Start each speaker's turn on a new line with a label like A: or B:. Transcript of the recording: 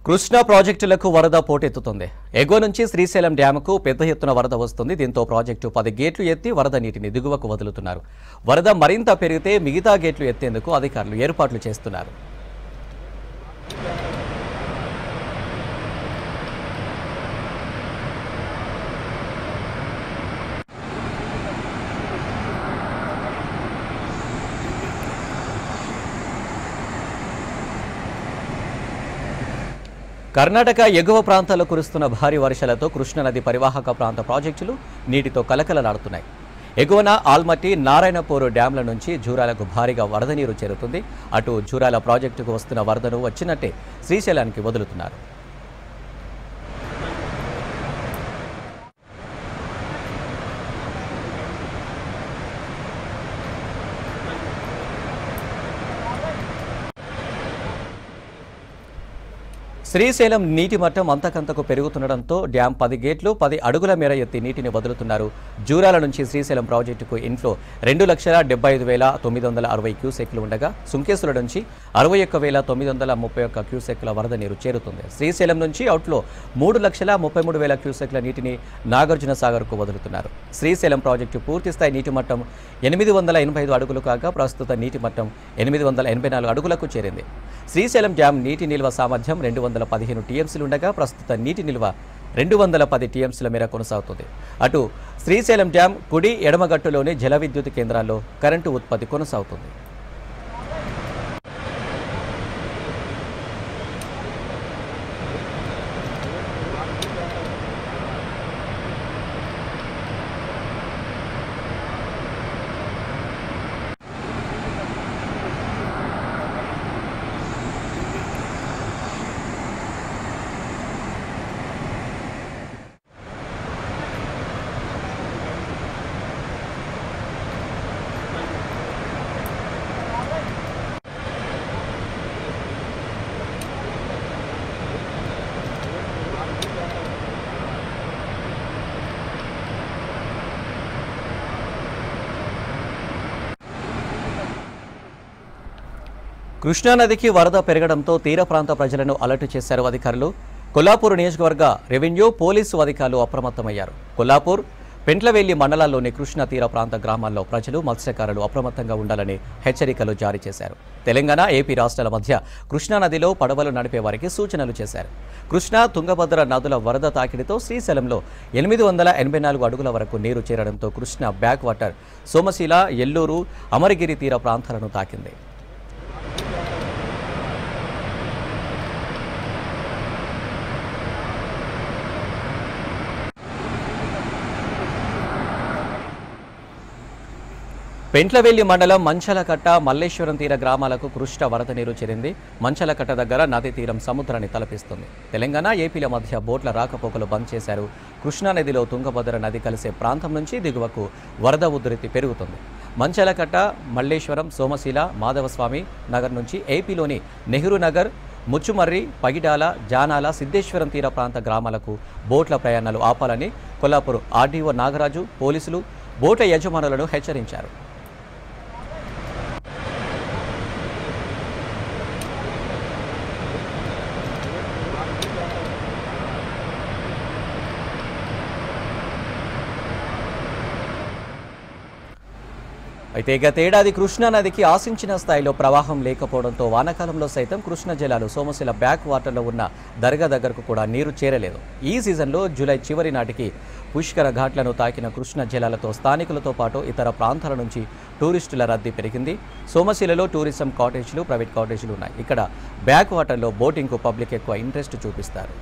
A: కృష్ణా ప్రాజెక్టులకు వరద పోటెత్తుతుంది. ఎగువ నుంచి శ్రీశైలం డ్యాంకు పెద్ద ఎత్తున వరద వస్తుంది. దీంతో ప్రాజెక్టు 10 గేట్లు ఎత్తి వరద నీటిని దిగువకు వదులుతున్నారు. వరద మరింత పెరిగితే మిగతా గేట్లు ఎత్తేందుకు అధికారులు ఏర్పాట్లు చేస్తున్నారు. కర్ణాటక ఎగువ ప్రాంతాల్లో కురుస్తున్న భారీ వర్షాలతో కృష్ణానది పరివాహక ప్రాంత ప్రాజెక్టులు నీటితో కలకలలాడుతున్నాయి. ఎగువన ఆల్మట్టి, నారాయణపూర్ డ్యాంల నుంచి జూరాలకు భారీగా వరద నీరు చేరుతుంది. అటు జూరాల ప్రాజెక్టుకు వస్తున్న వరదను వచ్చినట్టే శ్రీశైలానికి వదులుతున్నారు. శ్రీశైలం నీటి మట్టం అంతకంతకు పెరుగుతుండటంతో డ్యాం 10 గేట్లు 10 అడుగుల మేర ఎత్తి నీటిని వదులుతున్నారు. జూరాల నుంచి శ్రీశైలం ప్రాజెక్టుకు ఇన్ఫ్లో 2,75,960 క్యూసెక్లు ఉండగా సుంకేసుల నుంచి 61,931 క్యూసెక్ల వరద నీరు చేరుతుంది. శ్రీశైలం నుంచి అవుట్లో 3,33,000 క్యూసెక్ల నీటిని నాగార్జున సాగర్కు వదులుతున్నారు. శ్రీశైలం ప్రాజెక్టు పూర్తిస్థాయి నీటి మట్టం 885 అడుగులు కాగా ప్రస్తుత నీటి మట్టం 884 అడుగులకు చేరింది. శ్రీశైలం డ్యాం నీటి నిల్వ సామర్థ్యం 215 టీఎంసీలు ఉండగా ప్రస్తుత నీటి నిల్వ 210 టీఎంసీల మేర కొనసాగుతుంది. అటు శ్రీశైలం డ్యాం కుడి ఎడమగట్టులోని జల విద్యుత్ కేంద్రాల్లో కరెంటు ఉత్పత్తి కొనసాగుతుంది. కృష్ణానదికి వరద పెరగడంతో తీర ప్రాంత ప్రజలను అలర్ట్ చేశారు అధికారులు. కొల్లాపూర్ నియోజకవర్గ రెవెన్యూ, పోలీసు అధికారులు అప్రమత్తమయ్యారు. కొల్లాపూర్, పెంట్లవేలి మండలాల్లోని కృష్ణా తీర ప్రాంత గ్రామాల్లో ప్రజలు, మత్స్యకారులు అప్రమత్తంగా ఉండాలని హెచ్చరికలు జారీ చేశారు. తెలంగాణ, ఏపీ రాష్ట్రాల మధ్య కృష్ణానదిలో పడవలు నడిపే వారికి సూచనలు చేశారు. కృష్ణా, తుంగభద్ర నదుల వరద తాకిడితో శ్రీశైలంలో 884 అడుగుల వరకు నీరు చేరడంతో కృష్ణా బ్యాక్ వాటర్ సోమశీల, ఎల్లూరు, అమరగిరి తీర ప్రాంతాలను తాకింది. పెంట్లవేలి మండలం మంచలకట్ట, మల్లేశ్వరం తీర గ్రామాలకు కృష్ణ వరద నీరు చేరింది. మంచలకట్ట దగ్గర నది తీరం సముద్రాన్ని తలపిస్తుంది. తెలంగాణ, ఏపీల మధ్య బోట్ల రాకపోకలు బంద్ చేశారు. కృష్ణానదిలో తుంగభద్ర నది కలిసే ప్రాంతం నుంచి దిగువకు వరద ఉధృతి పెరుగుతుంది. మంచలకట్ట, మల్లేశ్వరం, సోమశీల, మాధవస్వామి నగర్ నుంచి ఏపీలోని నెహ్రూ నగర్, ముచ్చుమర్రి, పగిడాల, జానాల, సిద్ధేశ్వరం తీర ప్రాంత గ్రామాలకు బోట్ల ప్రయాణాలు ఆపాలని కొల్లాపూర్ ఆర్డీఓ నాగరాజు, పోలీసులు బోట్ల యజమానులను హెచ్చరించారు. అయితే గతేడాది కృష్ణానదికి ఆశించిన స్థాయిలో ప్రవాహం లేకపోవడంతో వానాకాలంలో సైతం కృష్ణా జలాలు సోమశిల బ్యాక్ వాటర్లో ఉన్న దర్గా దగ్గరకు కూడా నీరు చేరలేదు. ఈ సీజన్లో జూలై చివరి నాటికి పుష్కర ఘాట్లను తాకిన కృష్ణా జలాలతో స్థానికులతో పాటు ఇతర ప్రాంతాల నుంచి టూరిస్టుల రద్దీ పెరిగింది. సోమశిలలో టూరిజం కాటేజీలు, ప్రైవేట్ కాటేజీలు ఉన్నాయి. ఇక్కడ బ్యాక్ వాటర్లో బోటింగ్కు పబ్లిక్ ఎక్కువ ఇంట్రెస్ట్ చూపిస్తారు.